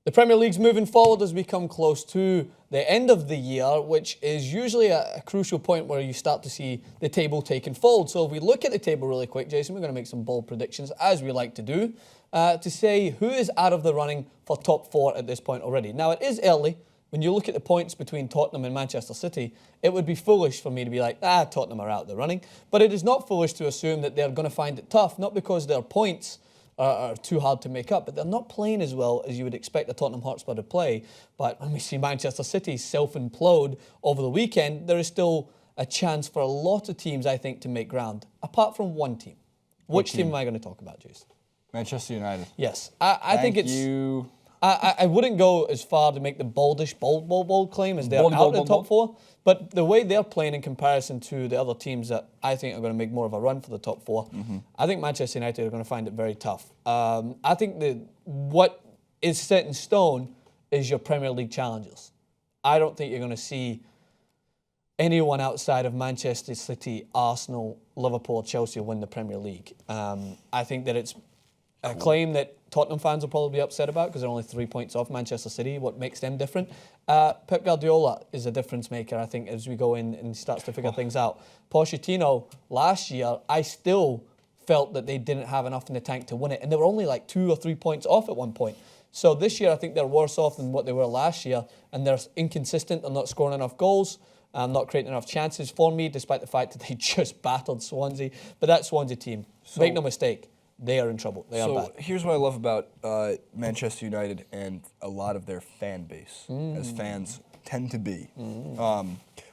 The Premier League's moving forward as we come close to the end of the year, which is usually a crucial point where you start to see the table taking fold. So if we look at the table really quick, Jason, we're going to make some bold predictions, as we like to do, to say who is out of the running for top four at this point already. Now, it is early. When you look at the points between Tottenham and Manchester City, it would be foolish for me to be like, Tottenham are out of the running. But it is not foolish to assume that they're going to find it tough, not because their points are too hard to make up, but they're not playing as well as you would expect a Tottenham Hotspur to play. But when we see Manchester City self-implode over the weekend, there is still a chance for a lot of teams, I think, to make ground, apart from one team. Which team am I going to talk about, Jason? Manchester United. Yes. I think it's... you. I wouldn't go as far to make the bold claim as they're out of the top four, but the way they're playing in comparison to the other teams that I think are going to make more of a run for the top four, I think Manchester United are going to find it very tough. I think what is set in stone is your Premier League challengers. I don't think you're going to see anyone outside of Manchester City, Arsenal, Liverpool, Chelsea win the Premier League. I think that it's a claim that Tottenham fans will probably be upset about because they're only 3 points off Manchester City. What makes them different? Pep Guardiola is a difference maker, I think, as we go in and starts to figure things out. Pochettino, last year, I still felt that they didn't have enough in the tank to win it. And they were only like 2 or 3 points off at one point. So this year, I think they're worse off than what they were last year. And they're inconsistent. They're not scoring enough goals. Not creating enough chances for me, despite the fact that they just battled Swansea. But that Swansea team, make no mistake, they are in trouble. They are bad. So here's what I love about Manchester United and a lot of their fan base, as fans tend to be.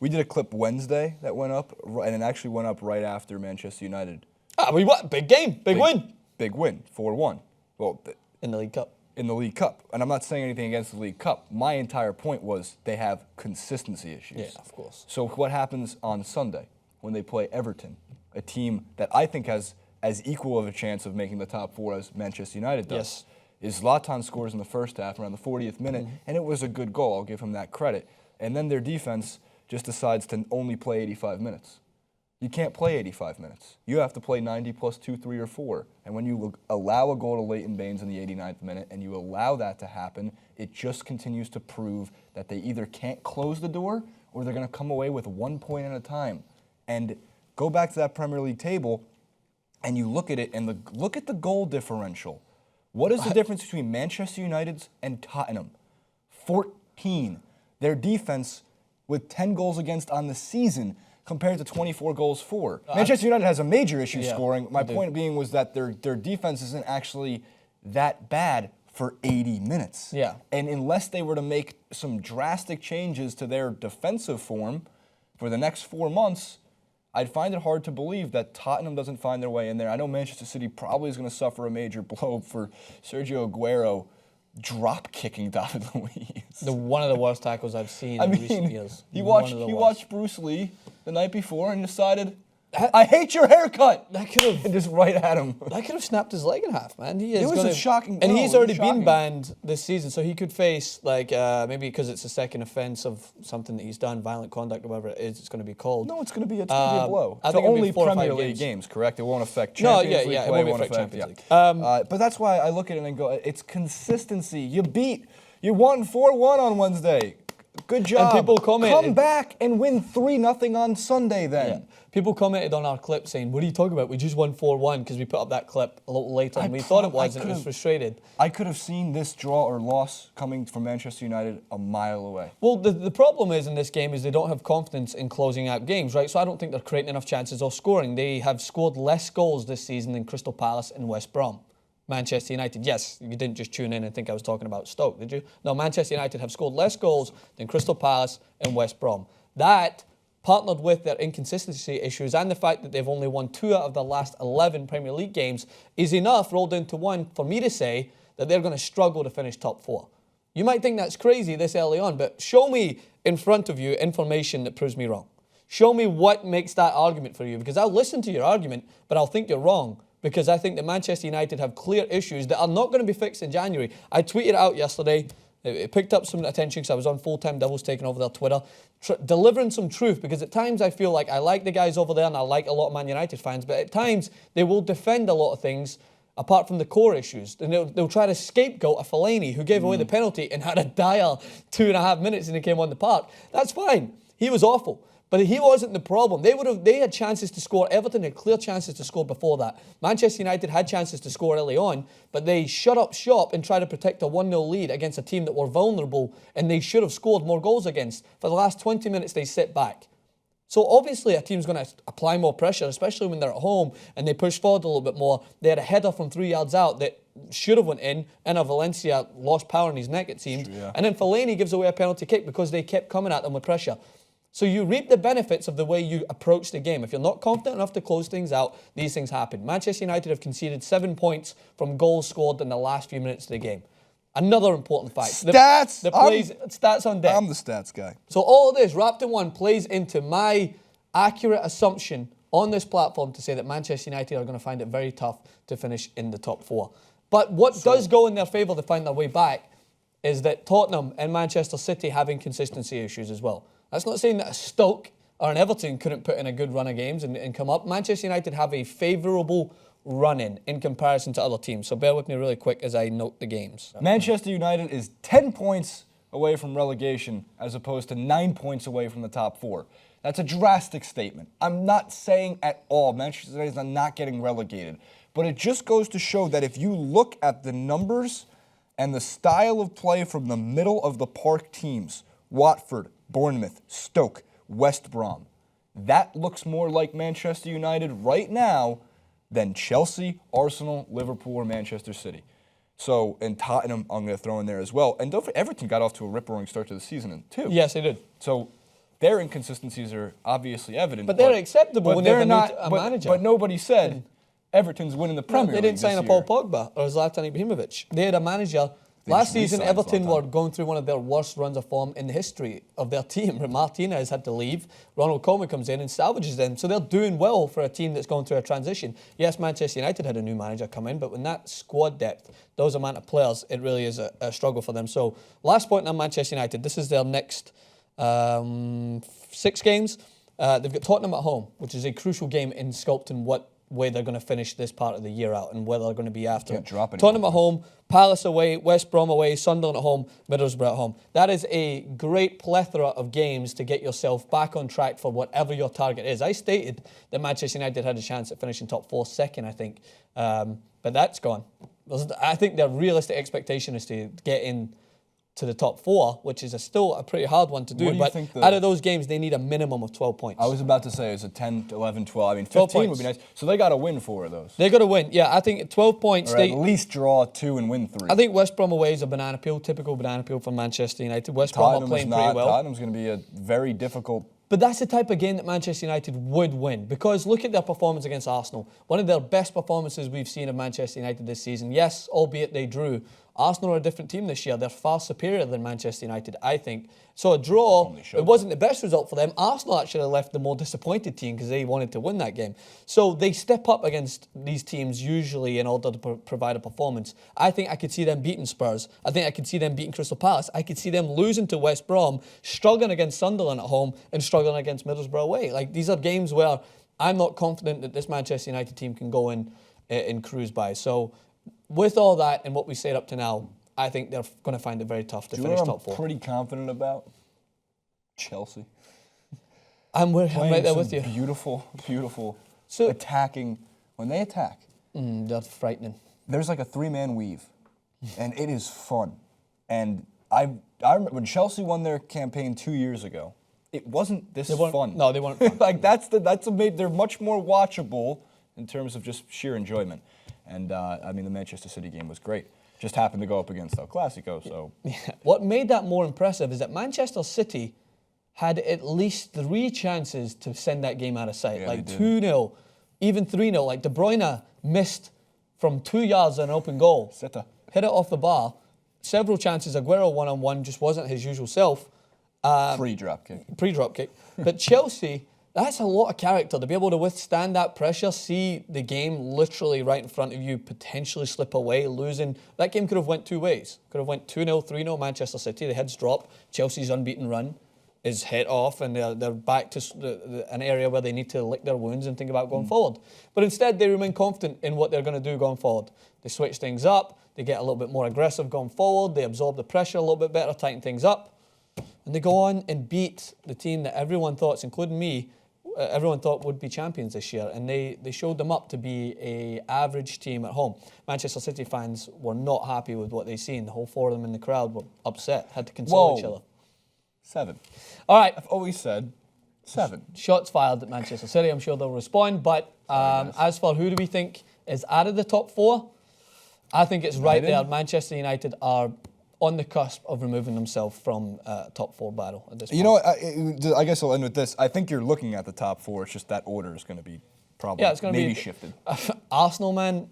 We did a clip Wednesday that went up, and it actually went up right after Manchester United. We what? Big game, big win. Big win, 4-1. Well, in the League Cup. In the League Cup. And I'm not saying anything against the League Cup. My entire point was they have consistency issues. Yeah, of course. So what happens on Sunday when they play Everton, a team that I think has as equal of a chance of making the top four as Manchester United does? Yes. Is Zlatan scores in the first half around the 40th minute, and it was a good goal. I'll give him that credit. And then their defense just decides to only play 85 minutes. You can't play 85 minutes. You have to play 90 plus 2, 3, or 4. And when you allow a goal to Leighton Baines in the 89th minute and you allow that to happen, it just continues to prove that they either can't close the door or they're going to come away with 1 point at a time. And go back to that Premier League table and you look at it and look at the goal differential. What is the difference between Manchester United's and Tottenham? 14. Their defense with 10 goals against on the season compared to 24 goals for. Manchester United has a major issue scoring. My point being was that their defense isn't actually that bad for 80 minutes. Yeah. And unless they were to make some drastic changes to their defensive form for the next 4 months, I'd find it hard to believe that Tottenham doesn't find their way in there. I know Manchester City probably is going to suffer a major blow for Sergio Aguero drop-kicking David Luiz. One of the worst tackles I've seen in recent years. He watched Bruce Lee the night before and decided, I hate your haircut. That could have and just right at him. That could have snapped his leg in half, man. It was a shocking and blow. he's already been banned this season, so he could face maybe because it's a second offence of something that he's done, violent conduct or whatever it is. It's going to be called. No, it's going to be a blow. I think only it'll be 4 or 5 Premier League games, correct? It won't affect Champions League play. It won't affect Champions League. But that's why I look at it and go, it's consistency. You won 4-1 on Wednesday. Good job. And people commented, come back and win 3-0 on Sunday then. Yeah. People commented on our clip saying, what are you talking about? We just won 4-1 because we put up that clip a little later than we thought it was and it was frustrated. I could have seen this draw or loss coming from Manchester United a mile away. Well, the problem is in this game is they don't have confidence in closing out games, right? So I don't think they're creating enough chances or scoring. They have scored less goals this season than Crystal Palace and West Brom. Manchester United, yes, you didn't just tune in and think I was talking about Stoke, did you? No, Manchester United have scored less goals than Crystal Palace and West Brom. That, partnered with their inconsistency issues and the fact that they've only won 2 out of the last 11 Premier League games, is enough rolled into one for me to say that they're going to struggle to finish top 4. You might think that's crazy this early on, but show me in front of you information that proves me wrong. Show me what makes that argument for you, because I'll listen to your argument, but I'll think you're wrong. Because I think that Manchester United have clear issues that are not going to be fixed in January. I tweeted it out yesterday. It picked up some attention because I was on Full-Time Devils taking over their Twitter. Delivering some truth, because at times I feel like I like the guys over there and I like a lot of Man United fans, but at times they will defend a lot of things apart from the core issues. And they'll try to scapegoat a Fellaini who gave away the penalty and had a dire 2.5 minutes and he came on the park. That's fine. He was awful. But he wasn't the problem. They had chances to score. Everton had clear chances to score before that. Manchester United had chances to score early on, but they shut up shop and tried to protect a 1-0 lead against a team that were vulnerable and they should have scored more goals against. For the last 20 minutes, they sit back. So obviously a team's going to apply more pressure, especially when they're at home and they push forward a little bit more. They had a header from 3 yards out that should have went in, and Valencia lost power in his neck, it seemed. True, yeah. And then Fellaini gives away a penalty kick because they kept coming at them with pressure. So you reap the benefits of the way you approach the game. If you're not confident enough to close things out, these things happen. Manchester United have conceded 7 points from goals scored in the last few minutes of the game. Another important fact. Stats! Stats on deck. I'm the stats guy. So all of this, wrapped in one, plays into my accurate assumption on this platform to say that Manchester United are going to find it very tough to finish in the top 4. But what does go in their favour to find their way back is that Tottenham and Manchester City have inconsistency issues as well. That's not saying that a Stoke or an Everton couldn't put in a good run of games and come up. Manchester United have a favourable run-in comparison to other teams. So bear with me really quick as I note the games. Manchester United is 10 points away from relegation as opposed to 9 points away from the top 4. That's a drastic statement. I'm not saying at all Manchester United is not getting relegated. But it just goes to show that if you look at the numbers and the style of play from the middle of the park teams, Watford, Bournemouth, Stoke, West Brom, that looks more like Manchester United right now than Chelsea, Arsenal, Liverpool, or Manchester City. So, and Tottenham, I'm going to throw in there as well. And don't forget, Everton got off to a rip-roaring start to the season, too. Yes, they did. So, their inconsistencies are obviously evident. But they're acceptable when they're not a manager. But nobody said Everton's winning the Premier League. They didn't sign a Paul Pogba or Zlatan Ibrahimovic. They had a manager. Last season, Everton were going through one of their worst runs of form in the history of their team. Martinez had to leave. Ronald Koeman comes in and salvages them. So they're doing well for a team that's going through a transition. Yes, Manchester United had a new manager come in, but when that squad depth, those amount of players, it really is a struggle for them. So last point on Manchester United. This is their next 6 games. They've got Tottenham at home, which is a crucial game in sculpting what way they're going to finish this part of the year out and where they're going to be after. Tottenham at home, Palace away, West Brom away, Sunderland at home, Middlesbrough at home. That is a great plethora of games to get yourself back on track for whatever your target is. I stated that Manchester United had a chance at finishing top 4 second, I think. But that's gone. I think their realistic expectation is to get in to the top 4, which is still a pretty hard one to do. But out of those games, they need a minimum of 12 points. I was about to say it's a 10, 11, 12. I mean, 15 would be nice. So they got to win 4 of those. They got to win. Yeah, I think 12 points. Or at least draw 2 and win 3. I think West Brom away is a banana peel, typical banana peel for Manchester United. West Brom are playing pretty well. Tottenham's going to be a very difficult. But that's the type of game that Manchester United would win, because look at their performance against Arsenal. One of their best performances we've seen of Manchester United this season. Yes, albeit they drew. Arsenal are a different team this year. They're far superior than Manchester United, I think. So a draw, it wasn't the best result for them. Arsenal actually left the more disappointed team because they wanted to win that game. So they step up against these teams usually in order to provide a performance. I think I could see them beating Spurs. I think I could see them beating Crystal Palace. I could see them losing to West Brom, struggling against Sunderland at home and struggling against Middlesbrough away. Like, these are games where I'm not confident that this Manchester United team can go in and cruise by. So with all that and what we said up to now, I think they're going to find it very tough to finish top 4. I'm pretty confident about Chelsea. I'm right there with you. Beautiful attacking. When they attack, they're frightening. There's like a 3-man weave, and it is fun. And I remember when Chelsea won their campaign 2 years ago, it wasn't this fun. No, they weren't fun. Like they're much more watchable in terms of just sheer enjoyment. And I mean, the Manchester City game was great. Just happened to go up against El Clasico, so. Yeah. What made that more impressive is that Manchester City had at least 3 chances to send that game out of sight. Yeah, like 2-0, even 3-0. Like De Bruyne missed from 2 yards an open goal. Hit it off the bar. Several chances. Aguero one-on-one just wasn't his usual self. Pre-drop kick. Pre-drop kick. But Chelsea, that's a lot of character to be able to withstand that pressure, see the game literally right in front of you, potentially slip away, losing. That game could have went 2 ways. Could have went 2-0, 3-0 Manchester City, the heads drop, Chelsea's unbeaten run. is hit off and they're back to an area where they need to lick their wounds and think about going forward. But instead, they remain confident in what they're going to do going forward. They switch things up. They get a little bit more aggressive going forward. They absorb the pressure a little bit better, tighten things up. And they go on and beat the team that everyone thought, including me, everyone thought would be champions this year. And they showed them up to be an average team at home. Manchester City fans were not happy with what they seen. The whole 4 of them in the crowd were upset, had to console each other. 7. All right. I've always said 7. Shots fired at Manchester City. I'm sure they'll respond. But as for who do we think is out of the top 4, I think it's right there. Manchester United are on the cusp of removing themselves from top 4 battle at this point. You know what? I guess I'll end with this. I think you're looking at the top 4. It's just that order is going to be probably maybe shifted. Arsenal, man,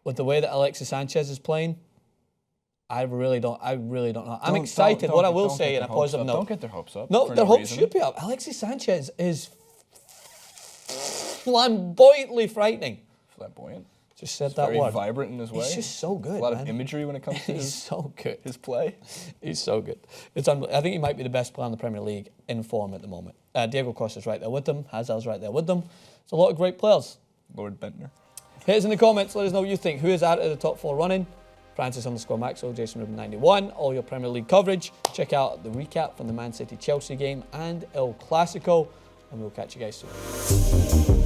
with the way that Alexis Sanchez is playing, I really don't know. I'm excited. What I will say in a positive note. Don't get their hopes up. No, their hopes should be up. Alexis Sanchez is flamboyantly frightening. Flamboyant. Just said that very word. Vibrant in his way. He's just so good. A lot of imagery when it comes to his play. He's so good. I think he might be the best player in the Premier League in form at the moment. Diego Costa's right there with them. Hazard's right there with them. It's a lot of great players. Lord Bentner. Hit us in the comments. Let us know what you think. Who is out of the top 4 running? Francis_Maxwell, Jason Rubin 91. All your Premier League coverage. Check out the recap from the Man City Chelsea game and El Clasico. And we'll catch you guys soon.